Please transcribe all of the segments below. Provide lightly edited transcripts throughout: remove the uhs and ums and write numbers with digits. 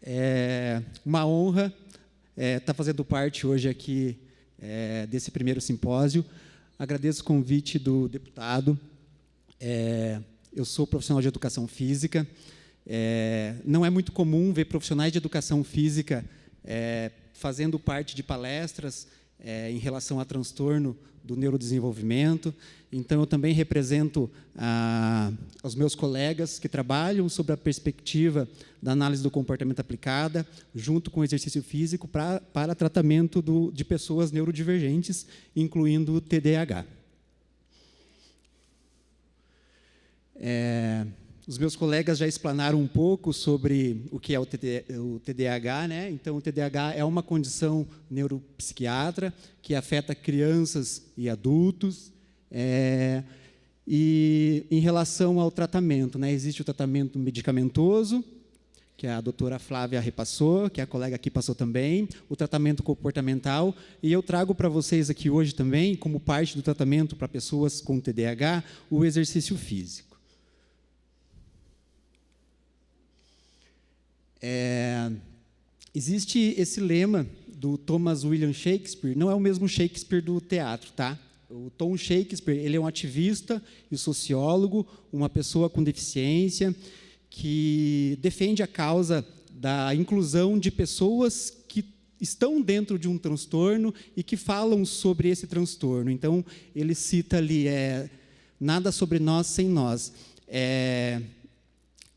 É uma honra estar fazendo parte hoje aqui desse primeiro simpósio. Agradeço o convite do deputado. Eu sou profissional de educação física. Não é muito comum ver profissionais de educação física fazendo parte de palestras em relação a transtorno do neurodesenvolvimento. Então, eu também represento os meus colegas que trabalham sobre a perspectiva da análise do comportamento aplicada, junto com o exercício físico, para tratamento de pessoas neurodivergentes, incluindo o TDAH. Os meus colegas já explanaram um pouco sobre o que é o TDAH, né? Então, o TDAH é uma condição neuropsiquiátrica que afeta crianças e adultos. E em relação ao tratamento, né? Existe o tratamento medicamentoso, que a doutora Flávia repassou, que a colega aqui passou também, o tratamento comportamental, e eu trago para vocês aqui hoje também, como parte do tratamento para pessoas com TDAH, o exercício físico. Existe esse lema do Thomas William Shakespeare, não é o mesmo Shakespeare do teatro, tá? O Tom Shakespeare, ele é um ativista e sociólogo, uma pessoa com deficiência, que defende a causa da inclusão de pessoas que estão dentro de um transtorno e que falam sobre esse transtorno. Então, ele cita ali, nada sobre nós sem nós.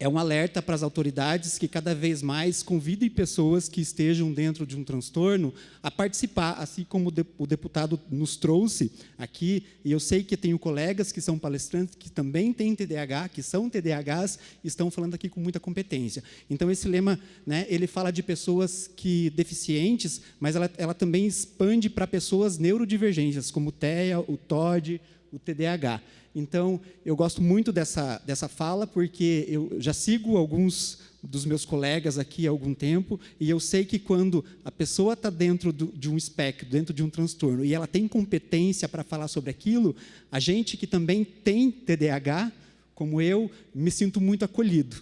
É um alerta para as autoridades que cada vez mais convidem pessoas que estejam dentro de um transtorno a participar, assim como o deputado nos trouxe aqui, e eu sei que tenho colegas que são palestrantes que também têm TDAH, que são TDAHs, e estão falando aqui com muita competência. Então, esse lema, né, ele fala de pessoas deficientes, mas ela também expande para pessoas neurodivergentes, como o TEA, o TOD, o TDAH. Então, eu gosto muito dessa fala, porque eu já sigo alguns dos meus colegas aqui há algum tempo, e eu sei que quando a pessoa está dentro de um espectro, dentro de um transtorno, e ela tem competência para falar sobre aquilo, a gente que também tem TDAH, como eu, me sinto muito acolhido.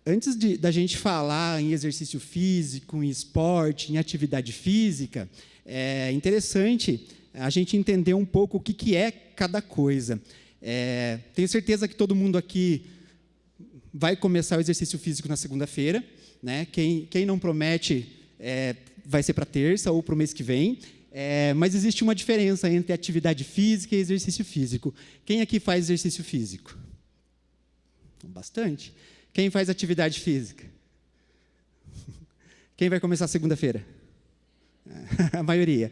Antes da gente falar em exercício físico, em esporte, em atividade física, é interessante a gente entender um pouco o que é cada coisa. Tenho certeza que todo mundo aqui vai começar o exercício físico na segunda-feira, né? Quem não promete vai ser para terça ou para o mês que vem. Mas existe uma diferença entre atividade física e exercício físico. Quem aqui faz exercício físico? Bastante. Quem faz atividade física? Quem vai começar segunda-feira? A maioria.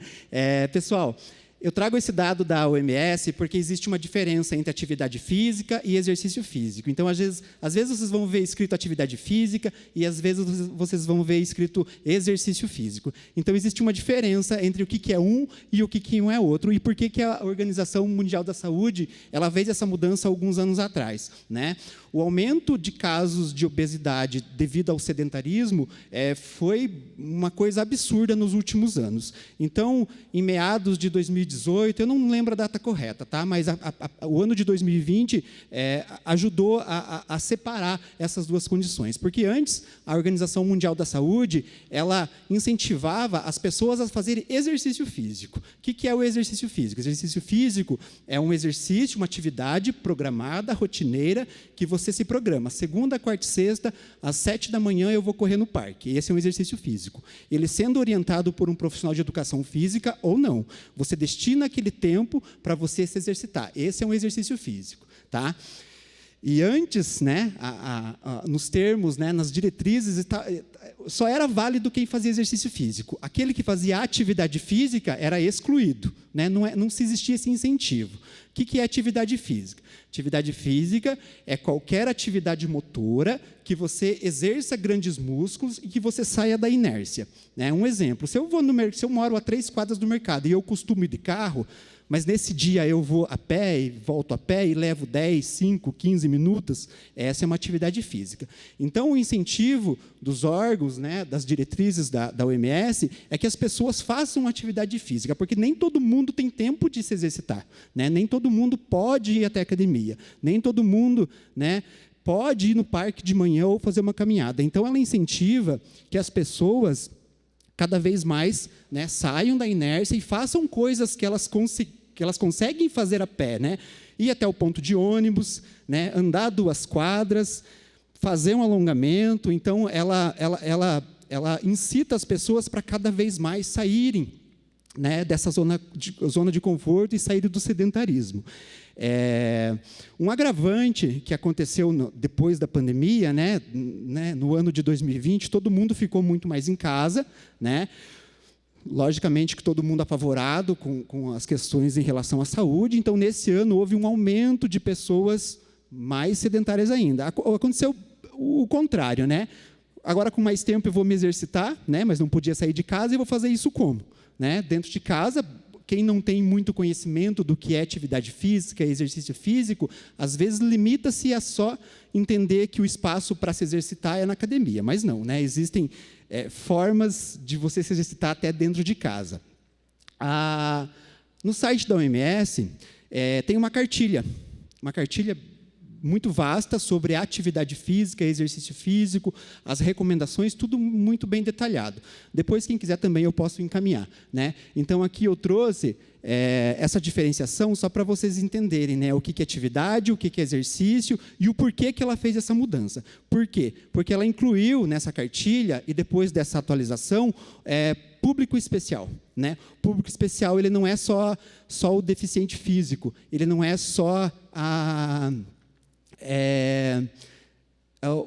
Pessoal, eu trago esse dado da OMS porque existe uma diferença entre atividade física e exercício físico. Então, às vezes vocês vão ver escrito atividade física e, às vezes, vocês vão ver escrito exercício físico. Então, existe uma diferença entre o que é um e o que um é outro. E por que a Organização Mundial da Saúde ela fez essa mudança alguns anos atrás, né? O aumento de casos de obesidade devido ao sedentarismo foi uma coisa absurda nos últimos anos. Então, em meados de 2018, eu não lembro a data correta, tá? Mas o ano de 2020 ajudou a separar essas duas condições. Porque antes, a Organização Mundial da Saúde ela incentivava as pessoas a fazerem exercício físico. O que é o exercício físico? O exercício físico é um exercício, uma atividade programada, rotineira, que você se programa. Segunda, quarta e sexta, às 7 da manhã, eu vou correr no parque. Esse é um exercício físico. Ele sendo orientado por um profissional de educação física ou não. Você destina aquele tempo para você se exercitar. Esse é um exercício físico, tá? E antes, né, nos termos, né, nas diretrizes, só era válido quem fazia exercício físico. Aquele que fazia atividade física era excluído, né? Não se existia esse incentivo. O que é atividade física? Atividade física é qualquer atividade motora que você exerça grandes músculos e que você saia da inércia, né? Um exemplo, se eu moro a 3 quadras do mercado e eu costumo ir de carro, mas nesse dia eu vou a pé e volto a pé e levo 10, 5, 15 minutos, essa é uma atividade física. Então, o incentivo dos órgãos, né, das diretrizes da OMS, é que as pessoas façam atividade física, porque nem todo mundo tem tempo de se exercitar, né? Nem todo mundo pode ir até a academia, nem todo mundo, né, pode ir no parque de manhã ou fazer uma caminhada. Então, ela incentiva que as pessoas cada vez mais, né, saiam da inércia e façam coisas que elas conseguem fazer a pé, né? Ir até o ponto de ônibus, né, andar 2 quadras, fazer um alongamento. Então, ela incita as pessoas para cada vez mais saírem, né, dessa zona de conforto e saírem do sedentarismo. Um agravante que aconteceu depois da pandemia, né, no ano de 2020, todo mundo ficou muito mais em casa, né? Logicamente que todo mundo apavorado com as questões em relação à saúde. Então, nesse ano, houve um aumento de pessoas mais sedentárias ainda. Aconteceu o contrário, né? Agora, com mais tempo, eu vou me exercitar, né, mas não podia sair de casa, e vou fazer isso como? Né? Dentro de casa. Quem não tem muito conhecimento do que é atividade física, exercício físico, às vezes limita-se a só entender que o espaço para se exercitar é na academia, mas não, né? Existem formas de você se exercitar até dentro de casa. No site da OMS tem uma cartilha muito vasta sobre atividade física, exercício físico, as recomendações, tudo muito bem detalhado. Depois, quem quiser também, eu posso encaminhar, né? Então, aqui eu trouxe essa diferenciação só para vocês entenderem, né, o que é atividade, o que é exercício e o porquê que ela fez essa mudança. Por quê? Porque ela incluiu nessa cartilha, e depois dessa atualização, público especial, né? O público especial, ele não é só o deficiente físico, ele não é só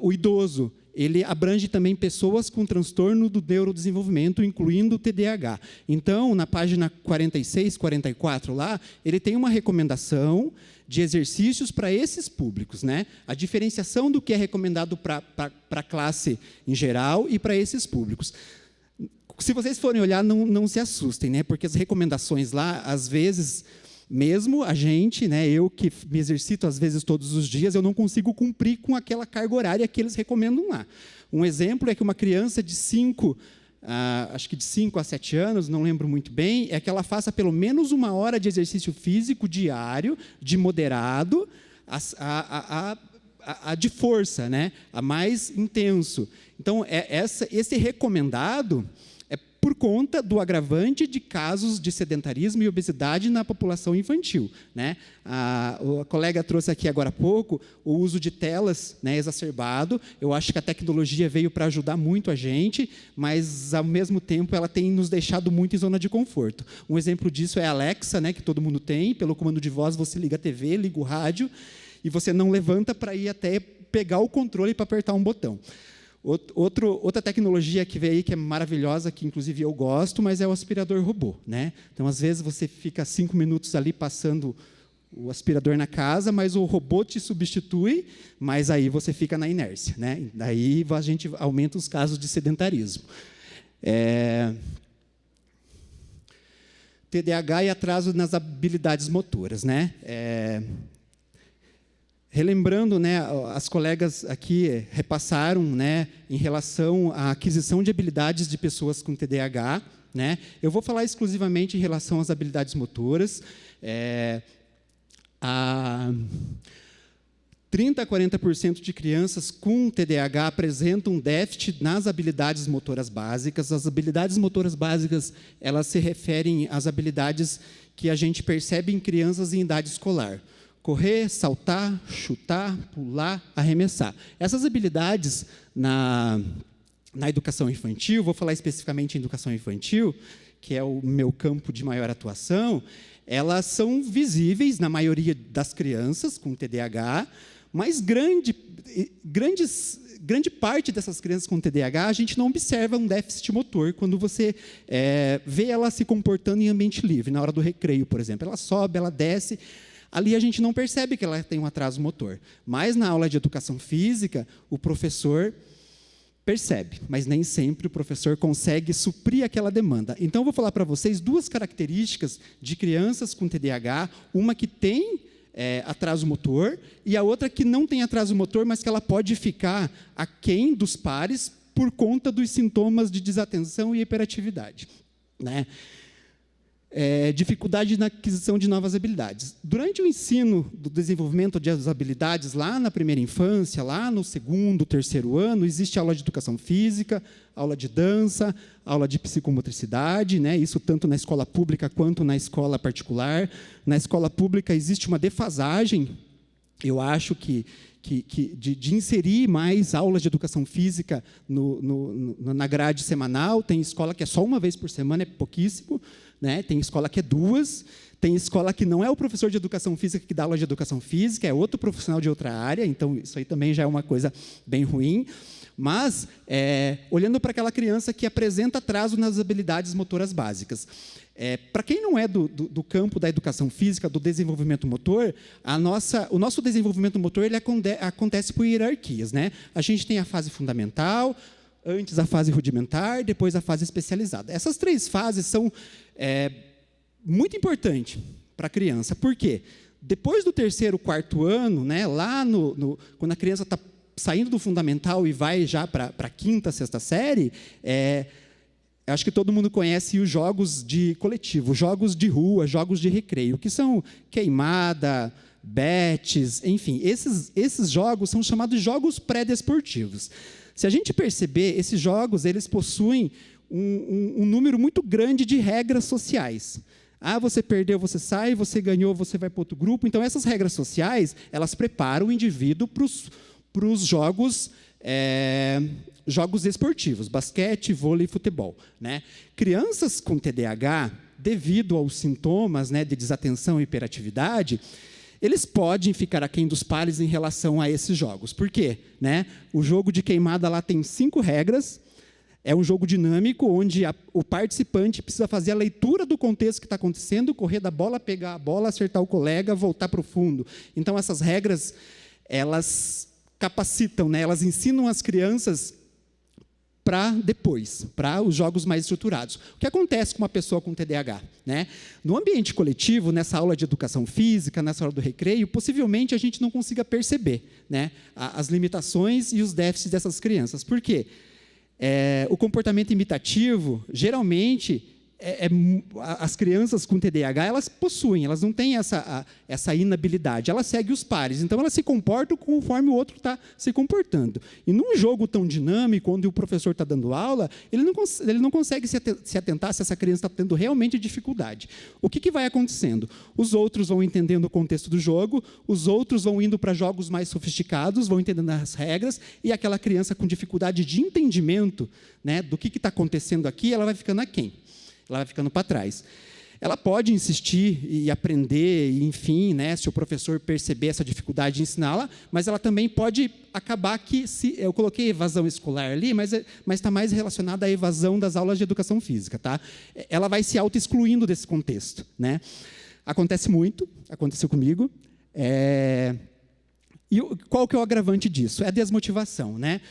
o idoso, ele abrange também pessoas com transtorno do neurodesenvolvimento, incluindo o TDAH. Então, na página 46, 44, lá, ele tem uma recomendação de exercícios para esses públicos, né? A diferenciação do que é recomendado para a classe em geral e para esses públicos. Se vocês forem olhar, não se assustem, né? Porque as recomendações lá, às vezes, mesmo a gente, né, eu que me exercito às vezes todos os dias, eu não consigo cumprir com aquela carga horária que eles recomendam lá. Um exemplo é que uma criança de 5 a 7 anos, não lembro muito bem, é que ela faça pelo menos 1 hora de exercício físico diário, de moderado, de força, né, a mais intenso. Então, esse recomendado por conta do agravante de casos de sedentarismo e obesidade na população infantil, né? A colega trouxe aqui agora há pouco o uso de telas, né, exacerbado. Eu acho que a tecnologia veio para ajudar muito a gente, mas, ao mesmo tempo, ela tem nos deixado muito em zona de conforto. Um exemplo disso é a Alexa, né, que todo mundo tem. Pelo comando de voz, você liga a TV, liga o rádio, e você não levanta para ir até pegar o controle para apertar um botão. Outra tecnologia que veio aí, que é maravilhosa, que inclusive eu gosto, mas é o aspirador robô, né? Então, às vezes, você fica 5 minutos ali passando o aspirador na casa, mas o robô te substitui, mas aí você fica na inércia, né? Daí a gente aumenta os casos de sedentarismo. TDAH e atraso nas habilidades motoras, né? Relembrando, né, as colegas aqui repassaram, né, em relação à aquisição de habilidades de pessoas com TDAH, né? Eu vou falar exclusivamente em relação às habilidades motoras. 30 a 40% de crianças com TDAH apresentam déficit nas habilidades motoras básicas. As habilidades motoras básicas, elas se referem às habilidades que a gente percebe em crianças em idade escolar. Correr, saltar, chutar, pular, arremessar. Essas habilidades na educação infantil, vou falar especificamente em educação infantil, que é o meu campo de maior atuação, elas são visíveis na maioria das crianças com TDAH, mas grande parte dessas crianças com TDAH, a gente não observa um déficit motor quando você vê ela se comportando em ambiente livre, na hora do recreio, por exemplo. Ela sobe, ela desce. Ali a gente não percebe que ela tem um atraso motor. Mas, na aula de educação física, o professor Percebe, mas nem sempre o professor consegue suprir aquela demanda. Então, eu vou falar para vocês 2 características de crianças com TDAH, uma que tem atraso motor e a outra que não tem atraso motor, mas que ela pode ficar aquém dos pares por conta dos sintomas de desatenção e hiperatividade, né? Dificuldade na aquisição de novas habilidades. Durante o ensino do desenvolvimento das habilidades, lá na primeira infância, lá no 2º, 3º ano, existe aula de educação física, aula de dança, aula de psicomotricidade, né? Isso tanto na escola pública quanto na escola particular. Na escola pública existe uma defasagem, eu acho que de inserir mais aulas de educação física na grade semanal. Tem escola que é só uma vez por semana, é pouquíssimo, né? Tem escola que é 2, tem escola que não é o professor de educação física que dá aula de educação física, é outro profissional de outra área, então isso aí também já é uma coisa bem ruim. Mas, olhando para aquela criança que apresenta atraso nas habilidades motoras básicas, para quem não é do campo da educação física, do desenvolvimento motor, o nosso desenvolvimento motor ele acontece por hierarquias, né? A gente tem a fase fundamental, antes a fase rudimentar, depois a fase especializada. Essas 3 fases são muito importantes para a criança. Por quê? Depois do 3º, 4º ano, né, lá quando a criança está saindo do fundamental e vai já para a 5ª, 6ª série, acho que todo mundo conhece os jogos de coletivo, jogos de rua, jogos de recreio, que são queimada, betes, enfim. Esses jogos são chamados de jogos pré-desportivos. Se a gente perceber, esses jogos eles possuem um número muito grande de regras sociais. Você perdeu, você sai, você ganhou, você vai para outro grupo. Então, essas regras sociais, elas preparam o indivíduo para os jogos esportivos, basquete, vôlei e futebol, né? Crianças com TDAH, devido aos sintomas, né, de desatenção e hiperatividade, eles podem ficar aquém dos pares em relação a esses jogos. Por quê? Né? O jogo de queimada lá tem 5 regras. É um jogo dinâmico, onde o participante precisa fazer a leitura do contexto que está acontecendo, correr da bola, pegar a bola, acertar o colega, voltar para o fundo. Então, essas regras, elas capacitam, né? Elas ensinam as crianças para depois, para os jogos mais estruturados. O que acontece com uma pessoa com TDAH? Né? No ambiente coletivo, nessa aula de educação física, nessa hora do recreio, possivelmente a gente não consiga perceber, né, as limitações e os déficits dessas crianças. Por quê? O comportamento imitativo, geralmente, as crianças com TDAH, elas possuem, elas não têm essa inabilidade, elas seguem os pares, então elas se comportam conforme o outro está se comportando. E num jogo tão dinâmico, onde o professor está dando aula, ele não consegue se atentar se essa criança está tendo realmente dificuldade. O que vai acontecendo? Os outros vão entendendo o contexto do jogo, os outros vão indo para jogos mais sofisticados, vão entendendo as regras, e aquela criança com dificuldade de entendimento, né, do que está acontecendo aqui, ela vai ficando aquém. Ela vai ficando para trás. Ela pode insistir e aprender, e, enfim, né, se o professor perceber essa dificuldade de ensiná-la, mas ela também pode acabar que, eu coloquei evasão escolar ali, mas está mais relacionada à evasão das aulas de educação física. Tá? Ela vai se auto-excluindo desse contexto. Né? Acontece muito, aconteceu comigo. E qual que é o agravante disso? É a desmotivação. Né?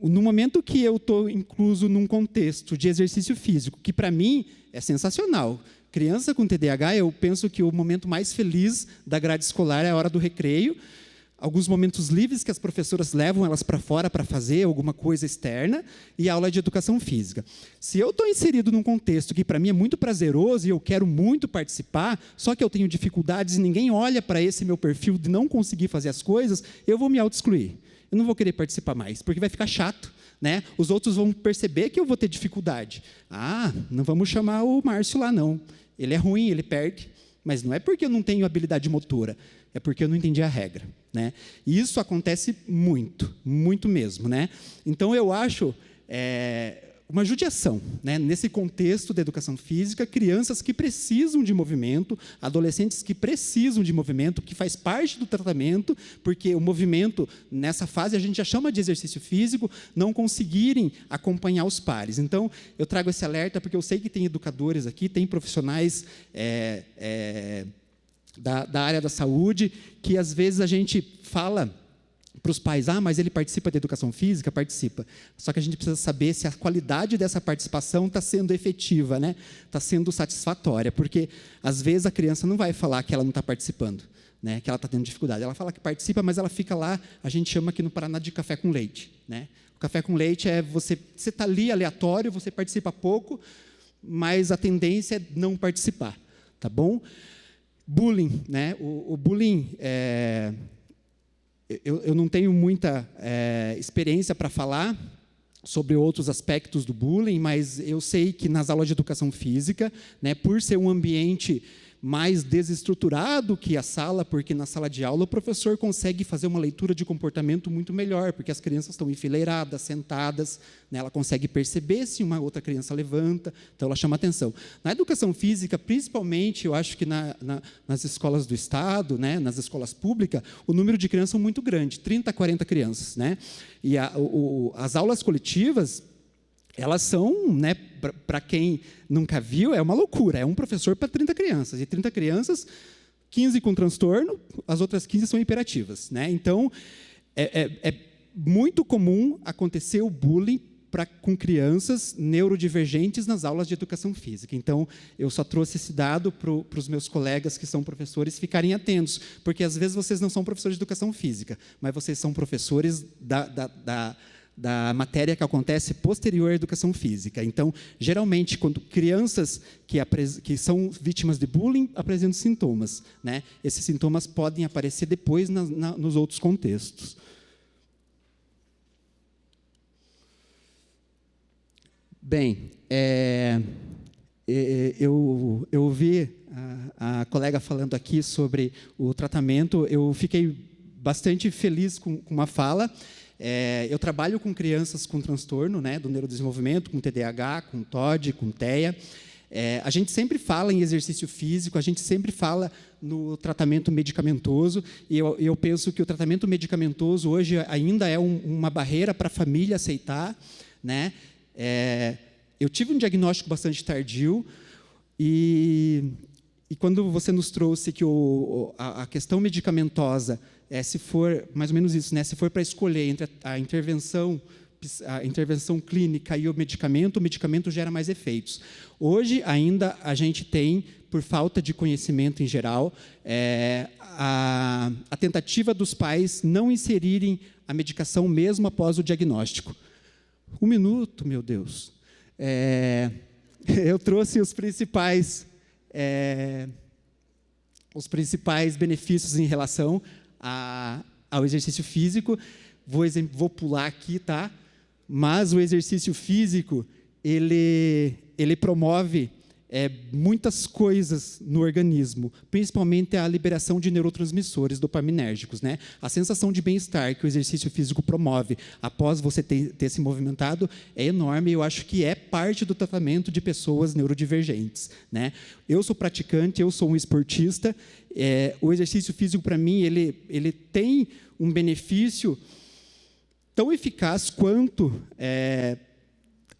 No momento que eu estou incluso num contexto de exercício físico, que para mim é sensacional. Criança com TDAH, eu penso que o momento mais feliz da grade escolar é a hora do recreio, alguns momentos livres que as professoras levam elas para fora para fazer alguma coisa externa, e a aula de educação física. Se eu estou inserido num contexto que para mim é muito prazeroso e eu quero muito participar, só que eu tenho dificuldades e ninguém olha para esse meu perfil de não conseguir fazer as coisas, eu vou me auto-excluir. Eu não vou querer participar mais, porque vai ficar chato. Né? Os outros vão perceber que eu vou ter dificuldade. Não vamos chamar o Márcio lá, não. Ele é ruim, ele perde. Mas não é porque eu não tenho habilidade motora, é porque eu não entendi a regra. Né? E isso acontece muito, muito mesmo. Né? Então, eu acho uma judiação, né? Nesse contexto da educação física, crianças que precisam de movimento, adolescentes que precisam de movimento, que faz parte do tratamento, porque o movimento, nessa fase, a gente já chama de exercício físico, não conseguirem acompanhar os pares. Então, eu trago esse alerta, porque eu sei que tem educadores aqui, tem profissionais da área da saúde, que às vezes a gente fala para os pais, mas ele participa da educação física? Participa. Só que a gente precisa saber se a qualidade dessa participação está sendo efetiva, né? Está sendo satisfatória, porque, às vezes, a criança não vai falar que ela não está participando, né? Que ela está tendo dificuldade. Ela fala que participa, mas ela fica lá, a gente chama aqui no Paraná de café com leite, né? O café com leite é você está ali aleatório, você participa pouco, mas a tendência é não participar, tá bom? Bullying, né? O bullying eu não tenho muita experiência para falar sobre outros aspectos do bullying, mas eu sei que nas aulas de educação física, né, por ser um ambiente mais desestruturado que a sala, porque na sala de aula o professor consegue fazer uma leitura de comportamento muito melhor, porque as crianças estão enfileiradas, sentadas, né, ela consegue perceber se uma outra criança levanta, então ela chama atenção. Na educação física, principalmente, eu acho que nas escolas do Estado, né, nas escolas públicas, o número de crianças é muito grande, 30 a 40 crianças. Né, e as aulas coletivas, elas são, né, para quem nunca viu, é uma loucura. É um professor para 30 crianças. E 30 crianças, 15 com transtorno, as outras 15 são hiperativas. Né? Então, é muito comum acontecer o bullying com crianças neurodivergentes nas aulas de educação física. Então, eu só trouxe esse dado para os meus colegas que são professores ficarem atentos, porque, às vezes, vocês não são professores de educação física, mas vocês são professores da matéria que acontece posterior à educação física. Então, geralmente, quando crianças que são vítimas de bullying apresentam sintomas, né, esses sintomas podem aparecer depois nos outros contextos. Bem, eu ouvi a colega falando aqui sobre o tratamento, eu fiquei bastante feliz com uma fala. Eu trabalho com crianças com transtorno, né, do neurodesenvolvimento, com TDAH, com TOD, com TEA. A gente sempre fala em exercício físico, a gente sempre fala no tratamento medicamentoso, e eu penso que o tratamento medicamentoso hoje ainda é uma barreira para a família aceitar. Né? Eu tive um diagnóstico bastante tardio, e quando você nos trouxe que a questão medicamentosa, se for mais ou menos isso, né? Se for para escolher entre a intervenção clínica e o medicamento gera mais efeitos. Hoje, ainda, a gente tem, por falta de conhecimento em geral, a tentativa dos pais não inserirem a medicação mesmo após o diagnóstico. 1 minuto, meu Deus. Eu trouxe os principais benefícios em relação ao exercício físico. Vou pular aqui, tá? Mas o exercício físico, ele promove muitas coisas no organismo, principalmente a liberação de neurotransmissores dopaminérgicos, né? A sensação de bem-estar que o exercício físico promove após você ter se movimentado é enorme, e eu acho que é parte do tratamento de pessoas neurodivergentes, né? Eu sou praticante, eu sou um esportista, o exercício físico, para mim, ele tem um benefício tão eficaz quanto...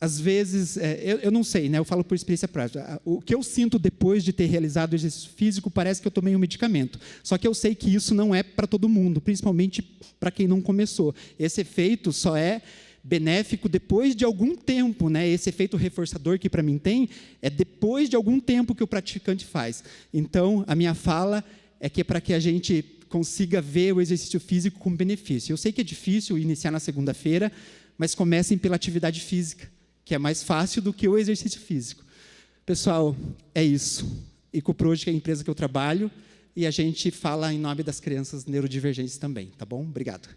às vezes, eu não sei, né? Eu falo por experiência prática. O que eu sinto depois de ter realizado o exercício físico parece que eu tomei um medicamento. Só que eu sei que isso não é para todo mundo, principalmente para quem não começou. Esse efeito só é benéfico depois de algum tempo, né? Esse efeito reforçador que para mim tem é depois de algum tempo que o praticante faz. Então, a minha fala é que é para que a gente consiga ver o exercício físico como benefício. Eu sei que é difícil iniciar na segunda-feira, mas comecem pela atividade física, que é mais fácil do que o exercício físico. Pessoal, é isso. Ecoproj, que é a empresa que eu trabalho, e a gente fala em nome das crianças neurodivergentes também, tá bom? Obrigado.